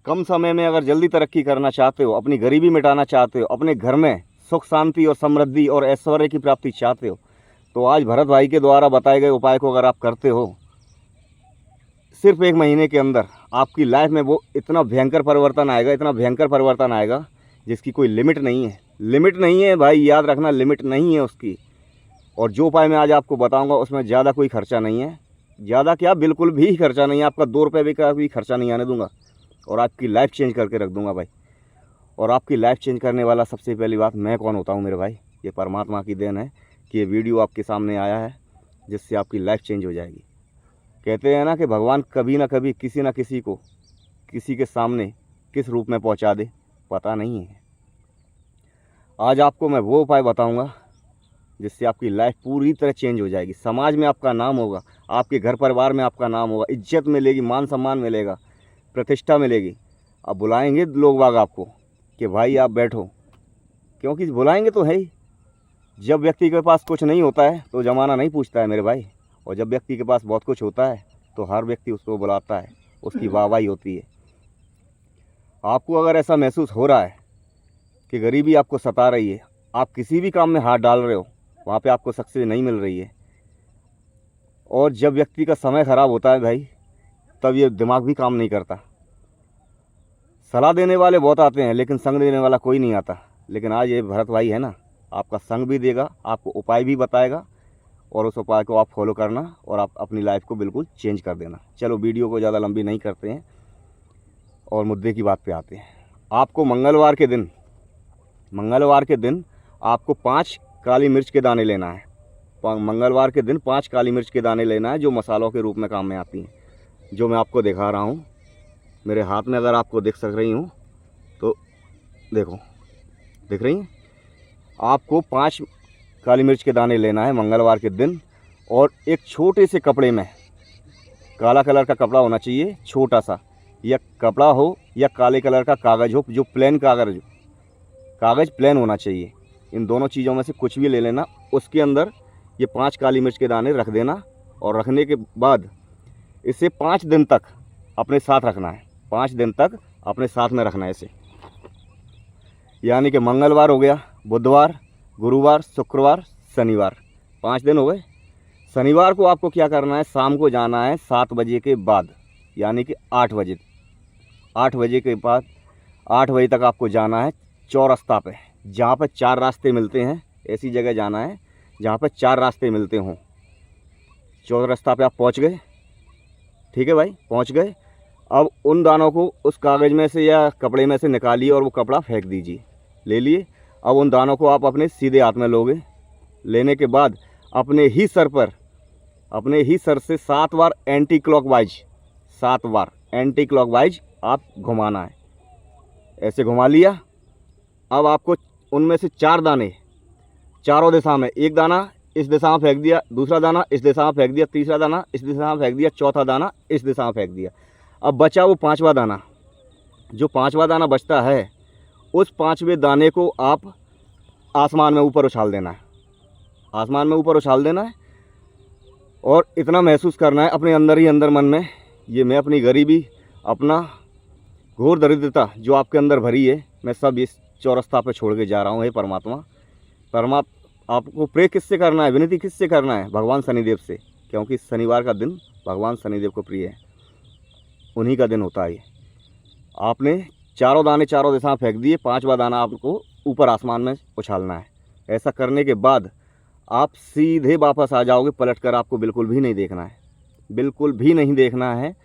कम समय में अगर जल्दी तरक्की करना चाहते हो, अपनी गरीबी मिटाना चाहते हो, अपने घर में सुख शांति और समृद्धि और ऐश्वर्य की प्राप्ति चाहते हो, तो आज भरत भाई के द्वारा बताए गए उपाय को अगर आप करते हो, सिर्फ 1 महीने के अंदर आपकी लाइफ में वो इतना भयंकर परिवर्तन आएगा, इतना भयंकर परिवर्तन आएगा जिसकी कोई लिमिट नहीं है। लिमिट नहीं है भाई, याद रखना, लिमिट नहीं है उसकी। और जो उपाय मैं आज आपको बताऊंगा उसमें ज़्यादा कोई खर्चा नहीं है, ज़्यादा क्या, बिल्कुल भी खर्चा नहीं है। आपका 2 रुपये भी का भी खर्चा नहीं आने दूंगा और आपकी लाइफ चेंज करके रख दूंगा भाई। और आपकी लाइफ चेंज करने वाला सबसे पहली बात मैं कौन होता हूँ मेरे भाई, ये परमात्मा की देन है कि ये वीडियो आपके सामने आया है जिससे आपकी लाइफ चेंज हो जाएगी। कहते हैं ना कि भगवान कभी ना कभी किसी ना किसी को किसी के सामने किस रूप में पहुंचा दे, पता नहीं है। आज आपको मैं वो उपाय बताऊंगा जिससे आपकी लाइफ पूरी तरह चेंज हो जाएगी। समाज में आपका नाम होगा, आपके घर परिवार में आपका नाम होगा, इज्जत मिलेगी, मान सम्मान मिलेगा, प्रतिष्ठा मिलेगी। अब बुलाएंगे लोग बाग आपको कि भाई आप बैठो, क्योंकि बुलाएंगे तो है ही। जब व्यक्ति के पास कुछ नहीं होता है तो ज़माना नहीं पूछता है मेरे भाई, और जब व्यक्ति के पास बहुत कुछ होता है तो हर व्यक्ति उसको बुलाता है, उसकी वाहवाही होती है। आपको अगर ऐसा महसूस हो रहा है कि गरीबी आपको सता रही है, आप किसी भी काम में हाथ डाल रहे हो, वहाँ पे आपको सक्सेस नहीं मिल रही है, और जब व्यक्ति का समय ख़राब होता है भाई, तब ये दिमाग भी काम नहीं करता। सलाह देने वाले बहुत आते हैं लेकिन संग देने वाला कोई नहीं आता। लेकिन आज ये भरत भाई है ना, आपका संग भी देगा, आपको उपाय भी बताएगा, और उस उपाय को आप फॉलो करना और आप अपनी लाइफ को बिल्कुल चेंज कर देना। चलो वीडियो को ज़्यादा लंबी नहीं करते हैं और मुद्दे की बात पे आते हैं। आपको मंगलवार के दिन आपको 5 काली मिर्च के दाने लेना है। मंगलवार के दिन 5 काली मिर्च के दाने लेना है, जो मसालों के रूप में काम में आती हैं, जो मैं आपको दिखा रहा हूँ मेरे हाथ में। अगर आपको दिख सक रही हूँ तो देखो, दिख रही हैं? आपको 5 काली मिर्च के दाने लेना है मंगलवार के दिन, और एक छोटे से कपड़े में, काला कलर का कपड़ा होना चाहिए छोटा सा, या कपड़ा हो या काले कलर का कागज़ हो, जो प्लेन कागज़ प्लेन होना चाहिए। इन दोनों चीज़ों में से कुछ भी ले लेना। उसके अंदर ये 5 काली मिर्च के दाने रख देना, और रखने के बाद इसे 5 दिन तक अपने साथ रखना है। 5 दिन तक अपने साथ में रखना है इसे, यानी कि मंगलवार हो गया, बुधवार, गुरुवार, शुक्रवार, शनिवार, 5 दिन हो गए। शनिवार को आपको क्या करना है, शाम को जाना है 7 बजे के बाद, यानी कि 8 बजे। 8 बजे के बाद 8 बजे तक आपको जाना है चौरस्ता पे, जहाँ पर 4 रास्ते मिलते हैं। ऐसी जगह जाना है जहाँ पर 4 रास्ते मिलते हों। चौरस्ता पे आप पहुँच गए, ठीक है भाई, पहुँच गए। अब उन दानों को उस कागज़ में से या कपड़े में से निकालिए और वो कपड़ा फेंक दीजिए। ले लिए। अब उन दानों को आप अपने सीधे हाथ में लोगे। लेने के बाद अपने ही सर से 7 बार एंटी क्लॉकवाइज आप घुमाना है। ऐसे घुमा लिया। अब आपको उनमें से 4 दाने चारों दिशा में, एक दाना इस दिशा में फेंक दिया, दूसरा दाना इस दिशा में फेंक दिया, तीसरा दाना इस दिशा में फेंक दिया, चौथा दाना इस दिशा में फेंक दिया। अब बचा वो 5वां दाना। जो 5वां दाना बचता है, उस 5वें दाने को आप आसमान में ऊपर उछाल देना है। आसमान में ऊपर उछाल देना है, और इतना महसूस करना है अपने अंदर ही अंदर, मन में, ये मैं अपनी गरीबी, अपना घोर दरिद्रता जो आपके अंदर भरी है, मैं सब इस चौरस्ता पे छोड़ के जा रहा हूँ। हे परमात्मा, आपको प्रे किससे करना है, विनती किससे करना है? भगवान शनिदेव से, क्योंकि शनिवार का दिन भगवान शनिदेव को प्रिय है, उन्हीं का दिन होता है ये। आपने चारों दाने चारों दिशा फेंक दिए, 5वां दाना आपको ऊपर आसमान में उछालना है। ऐसा करने के बाद आप सीधे वापस आ जाओगे, पलटकर आपको बिल्कुल भी नहीं देखना है, बिल्कुल भी नहीं देखना है।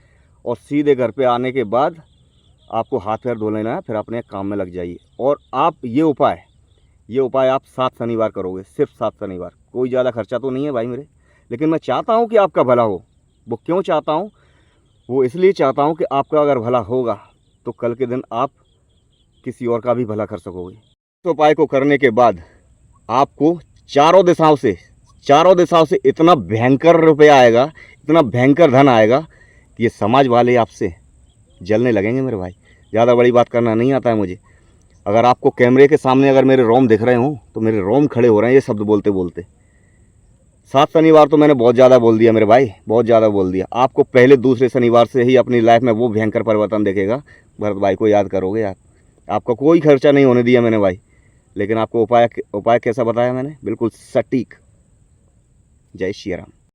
और सीधे घर पे आने के बाद आपको हाथ पैर धो लेना है, फिर अपने काम में लग जाइए। और आप ये उपाय आप 7 शनिवार करोगे, सिर्फ 7 शनिवार। कोई ज़्यादा खर्चा तो नहीं है भाई मेरे, लेकिन मैं चाहता हूँ कि आपका भला हो। वो क्यों चाहता हूँ? वो इसलिए चाहता हूँ कि आपका अगर भला होगा तो कल के दिन आप किसी और का भी भला कर सकोगे। इस उपाय को करने के बाद आपको चारों दिशाओं से इतना भयंकर रुपया आएगा, इतना भयंकर धन आएगा कि ये समाज वाले आपसे जलने लगेंगे मेरे भाई। ज़्यादा बड़ी बात करना नहीं आता है मुझे। अगर आपको कैमरे के सामने अगर मेरे रोम दिख रहे हों तो मेरे रोम खड़े हो रहे हैं ये शब्द बोलते बोलते। 7 शनिवार तो मैंने बहुत ज़्यादा बोल दिया मेरे भाई, बहुत ज़्यादा बोल दिया। आपको पहले दूसरे शनिवार से ही अपनी लाइफ में वो भयंकर परिवर्तन दिखेगा। भरत भाई को याद करोगे यार, आपका कोई खर्चा नहीं होने दिया मैंने भाई, लेकिन आपको उपाय कैसा बताया मैंने, बिल्कुल सटीक। जय श्री राम।